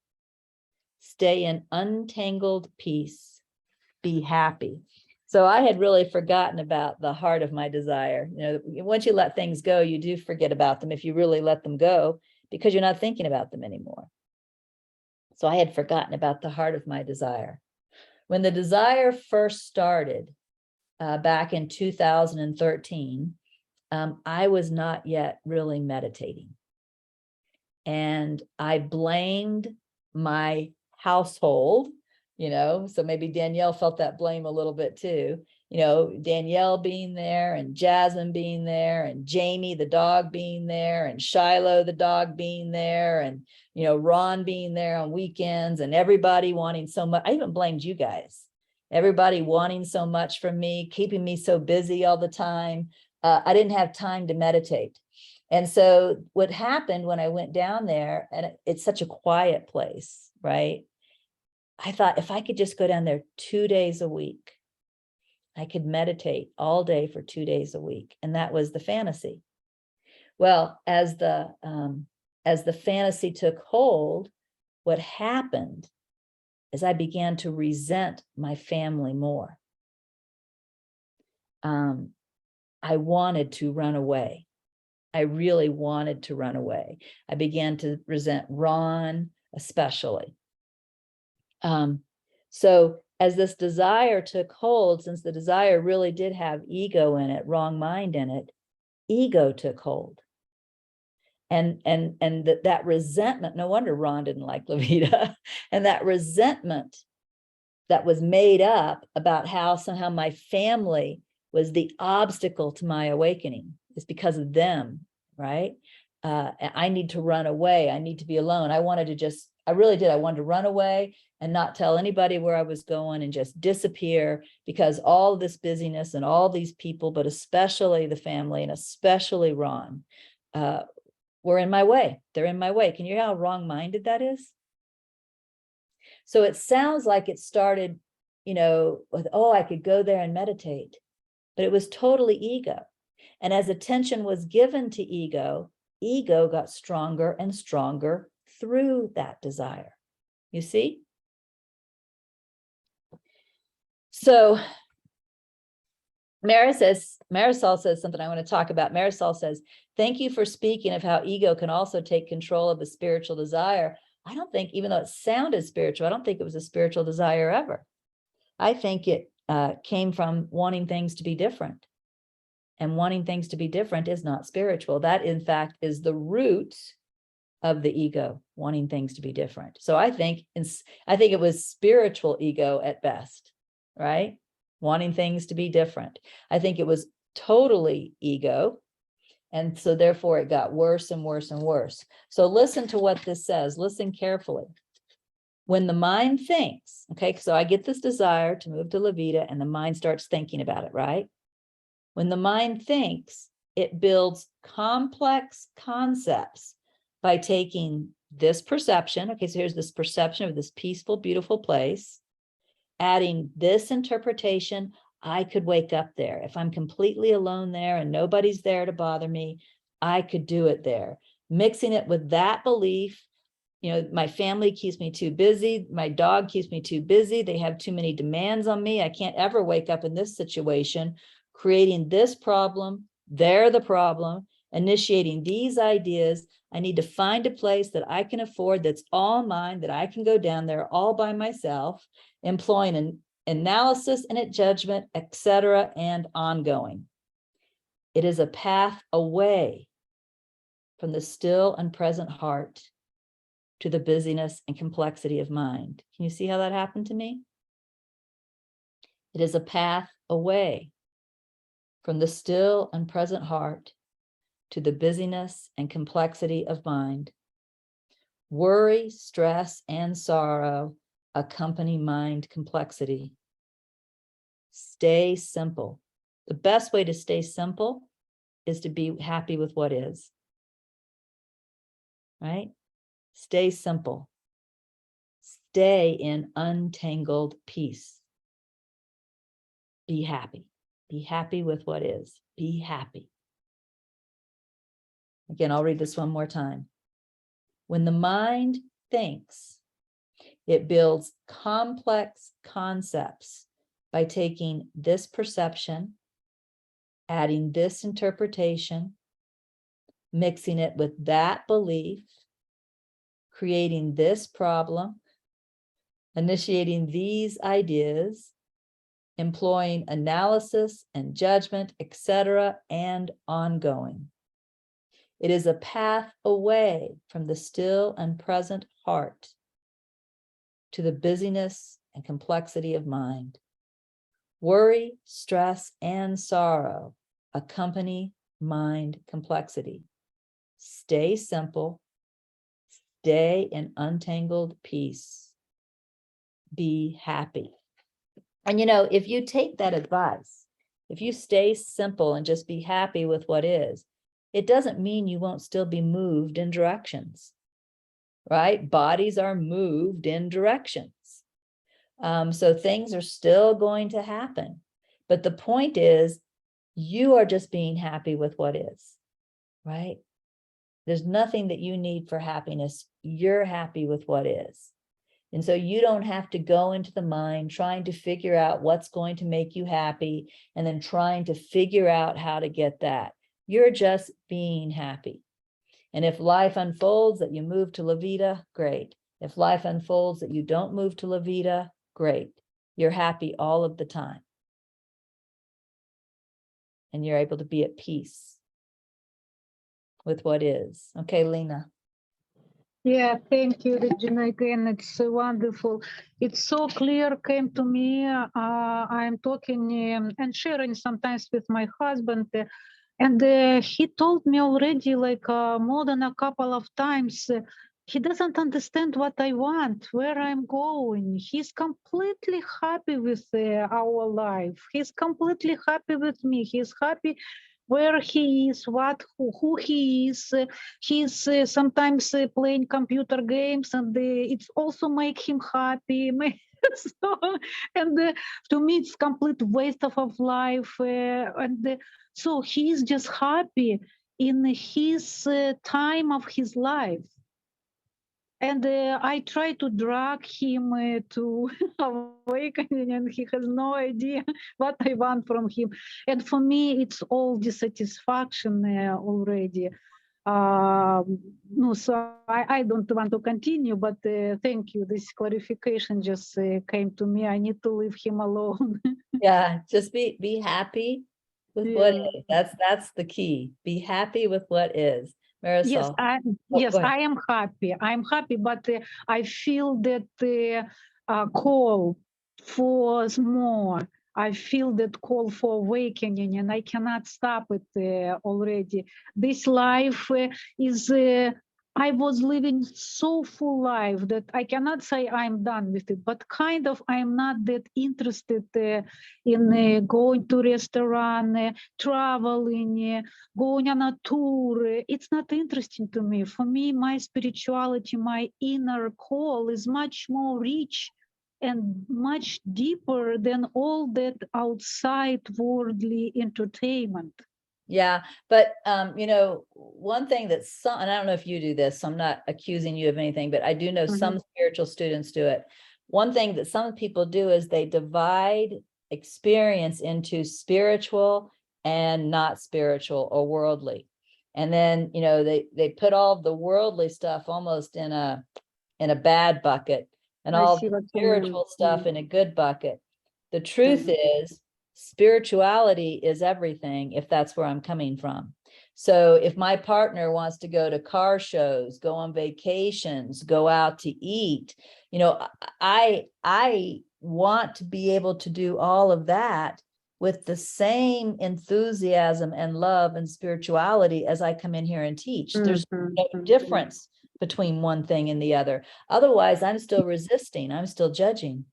stay in untangled peace, be happy. So I had really forgotten about the heart of my desire. You know, once you let things go, you do forget about them if you really let them go, because you're not thinking about them anymore. So I had forgotten about the heart of my desire. When the desire first started back in 2013, I was not yet really meditating. And I blamed my household, you know, so maybe Danielle felt that blame a little bit too. You know, Danielle being there and Jasmine being there and Jamie, the dog, being there and Shiloh, the dog, being there, and, you know, Ron being there on weekends, and everybody wanting so much. I even blamed you guys. Everybody wanting so much from me, keeping me so busy all the time. I didn't have time to meditate. And so what happened when I went down there, and it's such a quiet place, right? I thought if I could just go down there 2 days a week, I could meditate all day for 2 days a week. And that was the fantasy. Well, as the fantasy took hold, what happened is I began to resent my family more. I wanted to run away. I really wanted to run away. I began to resent Ron, especially. So as this desire took hold, since the desire really did have ego in it, wrong mind in it, ego took hold. And that resentment, no wonder Ron didn't like Levita, and that resentment that was made up about how somehow my family was the obstacle to my awakening. It's because of them, right? I need to run away. I need to be alone. I wanted to run away and not tell anybody where I was going and just disappear, because all this busyness and all these people, but especially the family and especially Ron, were in my way. They're in my way. Can you hear how wrong-minded that is? So it sounds like it started, you know, with, oh, I could go there and meditate, but it was totally ego. And as attention was given to ego, ego got stronger and stronger through that desire. You see? So Marisol says something I want to talk about. Marisol says, thank you for speaking of how ego can also take control of a spiritual desire. I don't think, even though it sounded spiritual, I don't think it was a spiritual desire ever. I think it came from wanting things to be different. And wanting things to be different is not spiritual. That, in fact, is the root of the ego, wanting things to be different. So I think it was spiritual ego at best, right? Wanting things to be different. I think it was totally ego. And so therefore it got worse and worse and worse. So listen to what this says. Listen carefully. When the mind thinks, okay, so I get this desire to move to Levita and the mind starts thinking about it, right? When the mind thinks, it builds complex concepts by taking this perception. Okay, so here's this perception of this peaceful, beautiful place, adding this interpretation. I could wake up there. If I'm completely alone there and nobody's there to bother me, I could do it there. Mixing it with that belief, my family keeps me too busy. My dog keeps me too busy. They have too many demands on me. I can't ever wake up in this situation, creating this problem. They're the problem, initiating these ideas. I need to find a place that I can afford, that's all mine, that I can go down there all by myself, employing an analysis and a judgment, etc., and ongoing. It is a path away from the still and present heart to the busyness and complexity of mind. Can you see how that happened to me? It is a path away from the still and present heart to the busyness and complexity of mind. Worry, stress, and sorrow accompany mind complexity. Stay simple. The best way to stay simple is to be happy with what is. Right? Stay simple. Stay in untangled peace. Be happy. Be happy with what is. Be happy. Again, I'll read this one more time. When the mind thinks, it builds complex concepts by taking this perception, adding this interpretation, mixing it with that belief, creating this problem, initiating these ideas, employing analysis and judgment, etc., and ongoing. It is a path away from the still and present heart to the busyness and complexity of mind. Worry, stress, and sorrow accompany mind complexity. Stay simple. Stay in untangled peace. Be happy. And if you take that advice, if you stay simple and just be happy with what is, it doesn't mean you won't still be moved in directions, right? Bodies are moved in directions. So things are still going to happen. But the point is, you are just being happy with what is, right? There's nothing that you need for happiness. You're happy with what is. And so you don't have to go into the mind trying to figure out what's going to make you happy and then trying to figure out how to get that. You're just being happy. And if life unfolds that you move to La Vida, great. If life unfolds that you don't move to La Vida, great. You're happy all of the time. And you're able to be at peace with what is. Okay, Lena. Yeah, thank you, Regina. Again, it's wonderful. It's so clear, came to me. I'm talking and sharing sometimes with my husband, and he told me already, like more than a couple of times, he doesn't understand what I want, where I'm going. He's completely happy with our life. He's completely happy with me. He's happy where he is, who he is. He's sometimes playing computer games, and it's also make him happy. So, and to me, it's complete waste of life. So he's just happy in his time of his life. And I try to drag him to awakening, and he has no idea what I want from him. And for me, it's all dissatisfaction already. No, so I don't want to continue, but thank you. This clarification just came to me. I need to leave him alone. Yeah, just be happy with what is. That's the key. Be happy with what is. Marisol. Yes, I am happy. I'm happy, but I feel that the call for more. I feel that call for awakening, and I cannot stop it already. This life is. I was living so full life that I cannot say I'm done with it, but kind of I'm not that interested in going to restaurant, traveling, going on a tour. It's not interesting to me. For me, my spirituality, my inner call is much more rich and much deeper than all that outside worldly entertainment. Yeah, but you know, one thing that some, and I don't know if you do this, so I'm not accusing you of anything, but I do know some spiritual students do it. One thing that some people do is they divide experience into spiritual and not spiritual or worldly. And then, you know, they put all the worldly stuff almost in a bad bucket and I all see the what you mean. spiritual stuff in a good bucket. The truth Mhm. is, spirituality is everything if that's where I'm coming from. So if my partner wants to go to car shows, go on vacations, go out to eat, you know, I want to be able to do all of that with the same enthusiasm and love and spirituality as I come in here and teach. There's Mhm, no mhm. difference between one thing and the other. Otherwise, I'm still resisting, I'm still judging.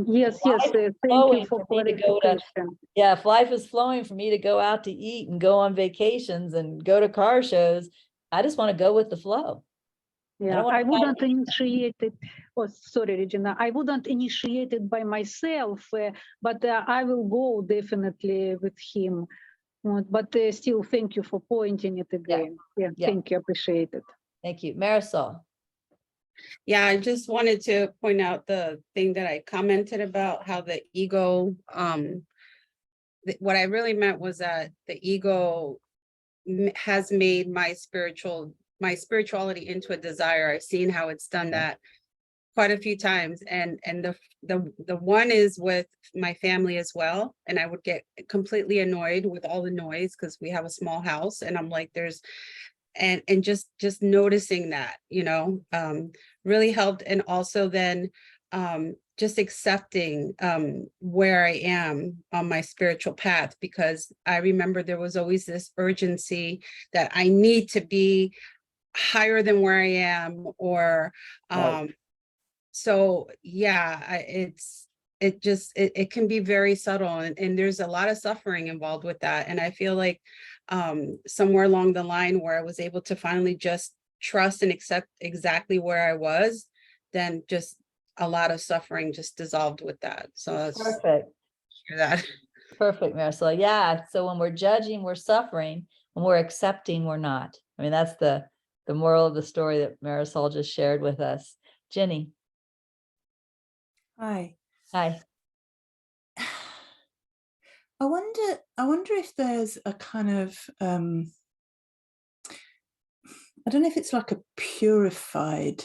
Yes, yes. Thank you Flowing for for me to go to, clarification. yeah, if life is flowing for me to go out to eat and go on vacations and go to car shows, I just want to go with the flow. Yeah, want I to wouldn't initiate it. Oh, sorry, Regina. I wouldn't initiate it by myself, but I will go definitely with him. But still, thank you for pointing it again. Yeah, Yeah. thank you. Appreciate it. Thank you. Marisol. Yeah, I just wanted to point out the thing that I commented about how the ego, what I really meant was that the ego has made my spirituality into a desire. I've seen how it's done that quite a few times. And the one is with my family as well. And I would get completely annoyed with all the noise because we have a small house. And I'm like, and just noticing that, you know, really helped. And also then just accepting where I am on my spiritual path, because I remember there was always this urgency that I need to be higher than where I am, or so yeah, it can be very subtle, and there's a lot of suffering involved with that. And I feel like somewhere along the line where I was able to finally just trust and accept exactly where I was, then just a lot of suffering just dissolved with that. So that's Perfect. that. Perfect, Marisol. Yeah. So when we're judging, we're suffering. When we're accepting, we're not. I mean, that's the moral of the story that Marisol just shared with us. Jenny. Hi. Hi. I wonder if there's a kind of I don't know if it's like a purified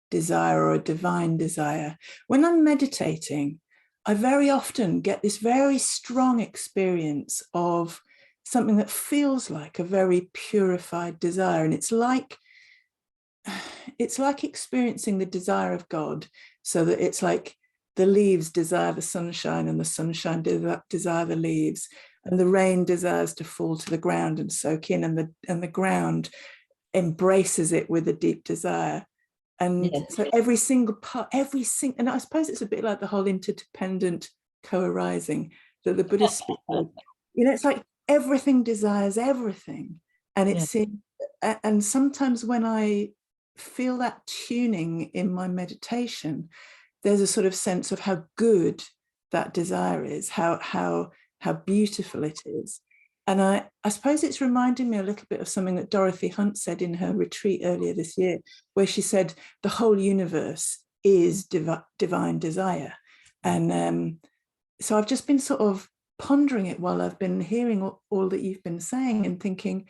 desire or a divine desire. When I'm meditating, I very often get this very strong experience of something that feels like a very purified desire. And it's like experiencing the desire of God, so that it's like the leaves desire the sunshine and the sunshine desire the leaves, and the rain desires to fall to the ground and soak in, and the ground embraces it with a deep desire. And so every single part, and I suppose it's a bit like the whole interdependent co-arising that the Buddhists speak of. You know, it's like everything desires everything. And it's and sometimes when I feel that tuning in my meditation, there's a sort of sense of how good that desire is, how beautiful it is. And I suppose it's reminding me a little bit of something that Dorothy Hunt said in her retreat earlier this year, where she said the whole universe is divine desire. And so I've just been sort of pondering it while I've been hearing all that you've been saying, and thinking,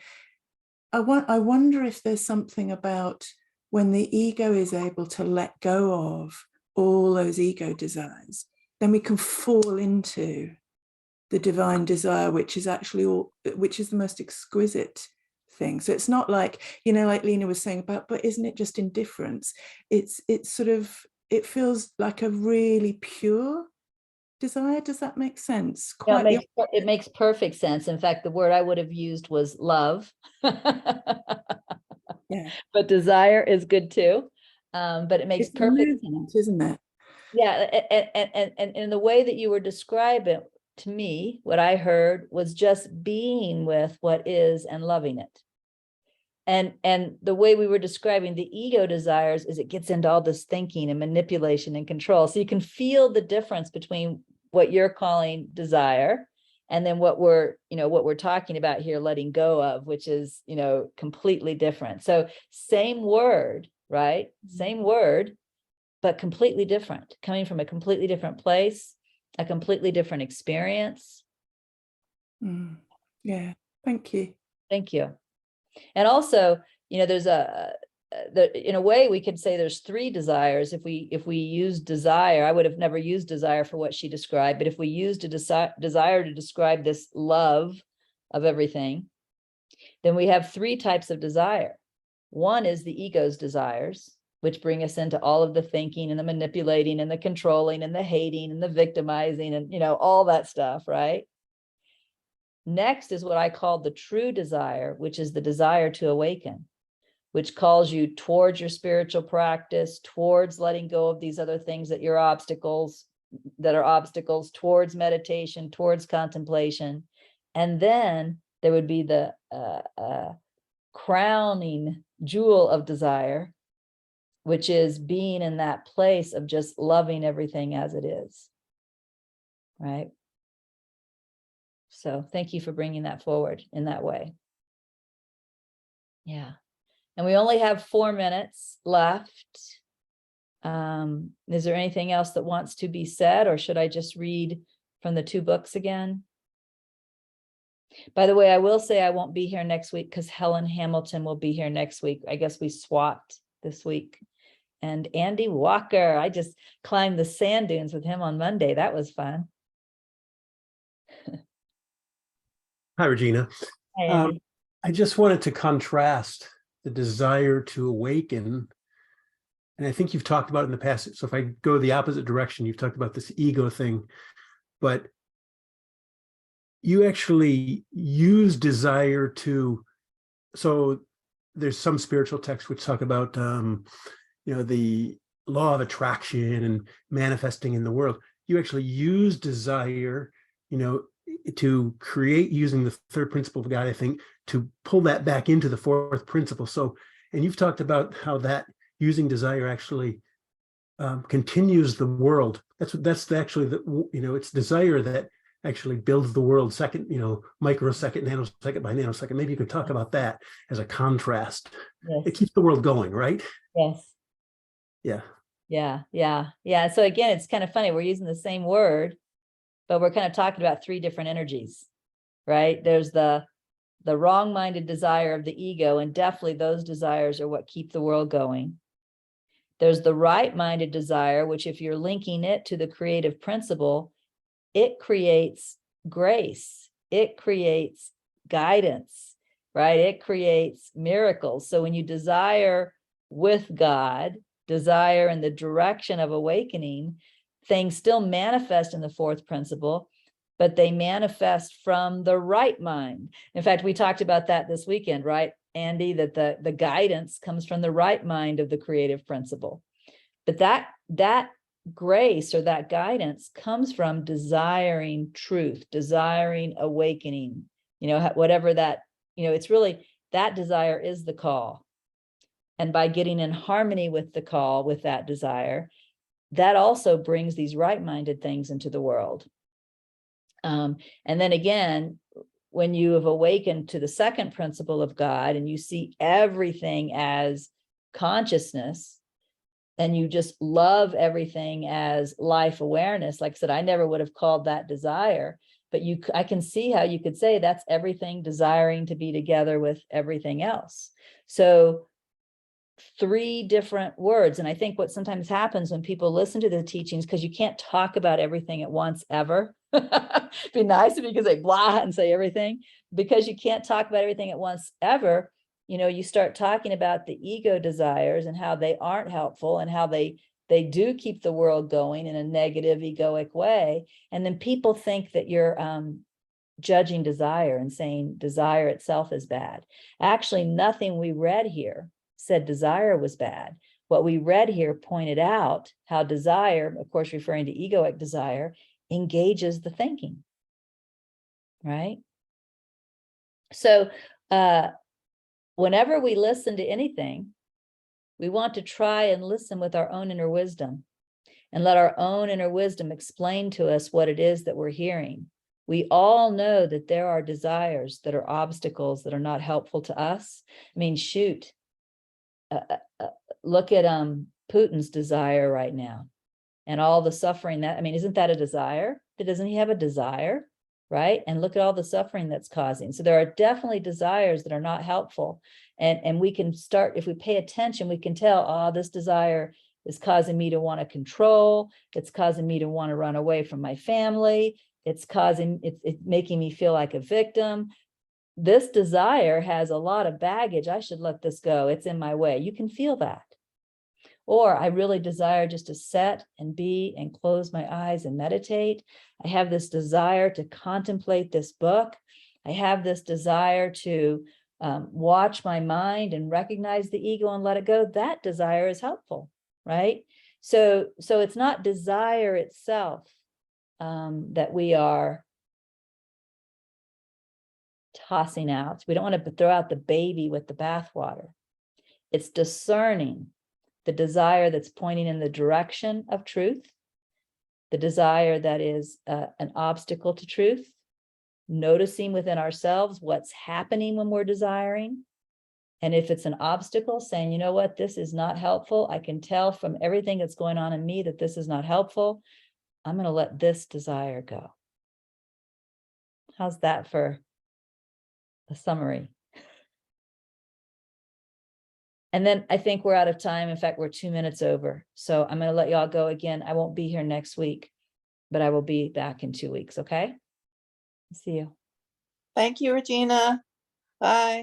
I wonder if there's something about when the ego is able to let go of all those ego desires, then we can fall into the divine desire, which is actually which is the most exquisite thing. So it's not like, you know, like Lena was saying about, but isn't it just indifference? It's sort of, it feels like a really pure desire. Does that make sense? It makes perfect sense. In fact, the word I would have used was love. Yeah. But desire is good too. But it makes perfect sense, isn't it? Yeah. And in the way that you were describing, to me, what I heard was just being with what is and loving it. And the way we were describing the ego desires is it gets into all this thinking and manipulation and control. So you can feel the difference between what you're calling desire And then what we're talking about here, letting go of, which is, completely different. So same word, right? Same word, but completely different, coming from a completely different place, a completely different experience. Yeah, thank you. Thank you. And also, there's in a way we could say there's three desires. If we use desire, I would have never used desire for what she described, but if we used a desire to describe this love of everything, then we have three types of desire. One is the ego's desires, which bring us into all of the thinking and the manipulating and the controlling and the hating and the victimizing and, all that stuff, right? Next is what I call the true desire, which is the desire to awaken, which calls you towards your spiritual practice, towards letting go of these other things that are obstacles, towards meditation, towards contemplation. And then there would be the crowning jewel of desire, which is being in that place of just loving everything as it is, right? So thank you for bringing that forward in that way. Yeah. And we only have 4 minutes left. Is there anything else that wants to be said, or should I just read from the 2 books again? By the way, I will say I won't be here next week because Helen Hamilton will be here next week. I guess we swapped this week. And Andy Walker, I just climbed the sand dunes with him on Monday. That was fun. Hi, Regina. Hi, Andy. I just wanted to contrast the desire to awaken. And I think you've talked about it in the past. So if I go the opposite direction, you've talked about this ego thing, but you actually use desire to, so there's some spiritual texts which talk about, the law of attraction and manifesting in the world. You actually use desire, to create, using the 3rd principle of God, I think, to pull that back into the 4th principle. So, and you've talked about how that using desire actually continues the world. That's actually it's desire that actually builds the world second, microsecond, nanosecond by nanosecond. Maybe you could talk about that as a contrast. Yes. It keeps the world going, right? Yes. Yeah. So again, it's kind of funny. We're using the same word, but we're kind of talking about 3 different energies, right? There's the wrong-minded desire of the ego, and definitely those desires are what keep the world going. There's the right-minded desire, which if you're linking it to the creative principle, it creates grace. It creates guidance, right? It creates miracles. So when you desire with God, desire in the direction of awakening, things still manifest in the 4th principle, but they manifest from the right mind. In fact, we talked about that this weekend, right, Andy, that the guidance comes from the right mind of the creative principle. But that grace or that guidance comes from desiring truth, desiring awakening, whatever that, it's really, that desire is the call. And by getting in harmony with the call, with that desire, that also brings these right-minded things into the world. And then again, when you have awakened to the 2nd principle of God and you see everything as consciousness, and you just love everything as life awareness, like I said, I never would have called that desire, but I can see how you could say that's everything desiring to be together with everything else. So 3 different words. And I think what sometimes happens when people listen to the teachings, because you can't talk about everything at once ever. It'd be nice if you could say blah and say everything, because you can't talk about everything at once ever. You start talking about the ego desires and how they aren't helpful and how they do keep the world going in a negative egoic way. And then people think that you're judging desire and saying desire itself is bad. Actually, nothing we read here said desire was bad. What we read here pointed out how desire, of course, referring to egoic desire, engages the thinking, right? So whenever we listen to anything, we want to try and listen with our own inner wisdom and let our own inner wisdom explain to us what it is that we're hearing. We all know that there are desires that are obstacles that are not helpful to us. I mean, shoot, look at Putin's desire right now and all the suffering that, I mean, isn't that a desire? Doesn't he have a desire, right? And look at all the suffering that's causing. So there are definitely desires that are not helpful. And we can start, if we pay attention, we can tell, oh, this desire is causing me to want to control. It's causing me to want to run away from my family. It's making me feel like a victim. This desire has a lot of baggage. I should let this go. It's in my way. You can feel that. Or I really desire just to sit and be and close my eyes and meditate. I have this desire to contemplate this book. I have this desire to watch my mind and recognize the ego and let it go. That desire is helpful, right? So it's not desire itself that we are tossing out. We don't want to throw out the baby with the bathwater. It's discerning the desire that's pointing in the direction of truth, the desire that is an obstacle to truth, noticing within ourselves what's happening when we're desiring. And if it's an obstacle, saying, you know what, this is not helpful. I can tell from everything that's going on in me that this is not helpful. I'm going to let this desire go. How's that for a summary? And then I think we're out of time. In fact, we're 2 minutes over. So I'm going to let y'all go again. I won't be here next week, but I will be back in 2 weeks. Okay. See you. Thank you, Regina. Bye.